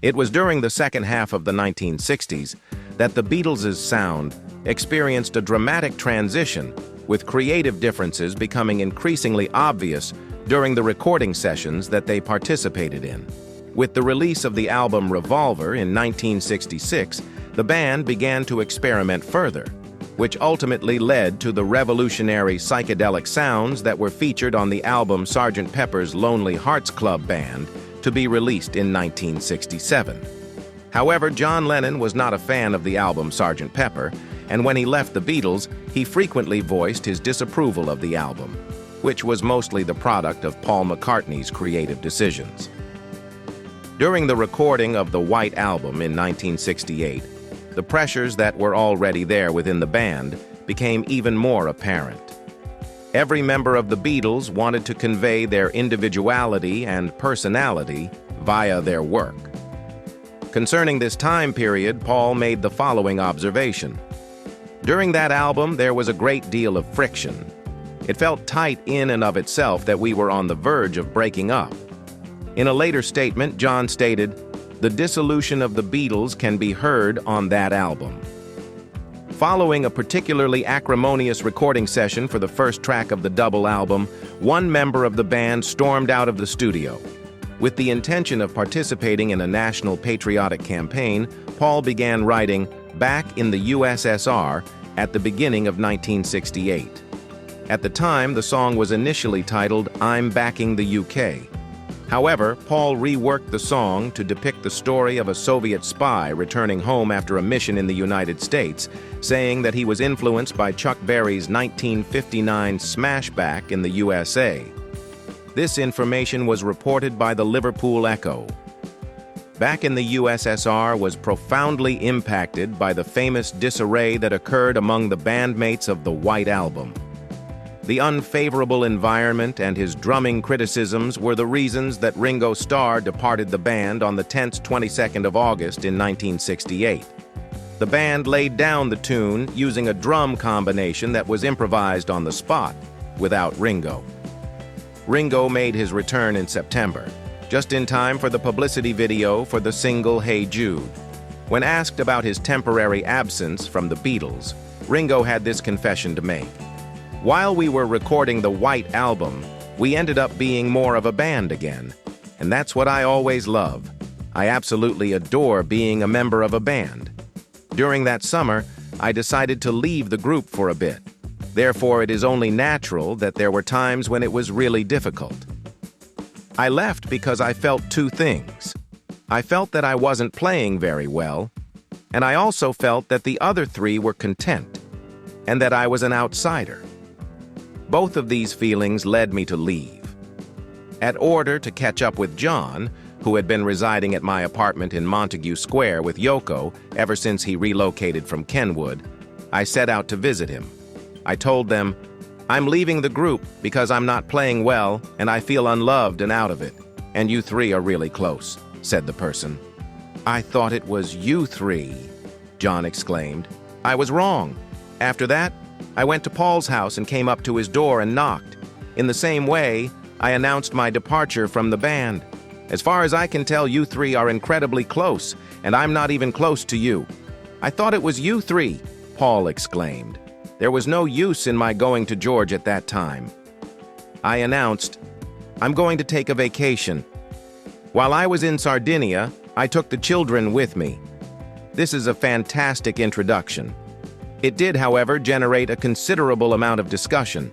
It was during the second half of the 1960s that the Beatles' sound experienced a dramatic transition, with creative differences becoming increasingly obvious during the recording sessions that they participated in. With the release of the album Revolver in 1966, the band began to experiment further, which ultimately led to the revolutionary psychedelic sounds that were featured on the album Sgt. Pepper's Lonely Hearts Club Band, to be released in 1967. However, John Lennon was not a fan of the album Sgt. Pepper, and when he left the Beatles, he frequently voiced his disapproval of the album, which was mostly the product of Paul McCartney's creative decisions. During the recording of the White Album in 1968, the pressures that were already there within the band became even more apparent. Every member of the Beatles wanted to convey their individuality and personality via their work. Concerning this time period, Paul made the following observation. During that album, there was a great deal of friction. It felt tight in and of itself that we were on the verge of breaking up. In a later statement, John stated, "The dissolution of the Beatles can be heard on that album." Following a particularly acrimonious recording session for the first track of the double album, one member of the band stormed out of the studio. With the intention of participating in a national patriotic campaign, Paul began writing "Back in the USSR" at the beginning of 1968. At the time, the song was initially titled "I'm Backing the UK." However, Paul reworked the song to depict the story of a Soviet spy returning home after a mission in the United States, saying that he was influenced by Chuck Berry's 1959 Smashback in the USA. This information was reported by the Liverpool Echo. Back in the USSR was profoundly impacted by the famous disarray that occurred among the bandmates of the White Album. The unfavorable environment and his drumming criticisms were the reasons that Ringo Starr departed the band on the tense 22nd of August in 1968. The band laid down the tune using a drum combination that was improvised on the spot, without Ringo. Ringo made his return in September, just in time for the publicity video for the single Hey Jude. When asked about his temporary absence from the Beatles, Ringo had this confession to make. "While we were recording the White Album, we ended up being more of a band again. And that's what I always love. I absolutely adore being a member of a band. During that summer, I decided to leave the group for a bit. Therefore, it is only natural that there were times when it was really difficult. I left because I felt two things. I felt that I wasn't playing very well, and I also felt that the other three were content, and that I was an outsider. Both of these feelings led me to leave. In order to catch up with John, who had been residing at my apartment in Montague Square with Yoko ever since he relocated from Kenwood, I set out to visit him. I told them, "I'm leaving the group because I'm not playing well and I feel unloved and out of it, and you three are really close," said the person. "I thought it was you three," John exclaimed. "I was wrong. After that, I went to Paul's house and came up to his door and knocked. In the same way, I announced my departure from the band. As far as I can tell, you three are incredibly close, and I'm not even close to you." "I thought it was you three," Paul exclaimed. "There was no use in my going to George at that time. I announced, I'm going to take a vacation. While I was in Sardinia, I took the children with me. This is a fantastic introduction." It did, however, generate a considerable amount of discussion.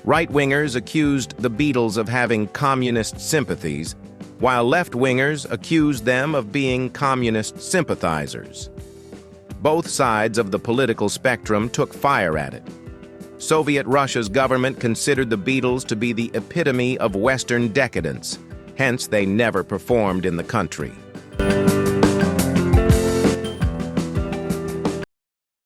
Right-wingers accused the Beatles of having communist sympathies, while left-wingers accused them of being communist sympathizers. Both sides of the political spectrum took fire at it. Soviet Russia's government considered the Beatles to be the epitome of Western decadence, hence they never performed in the country.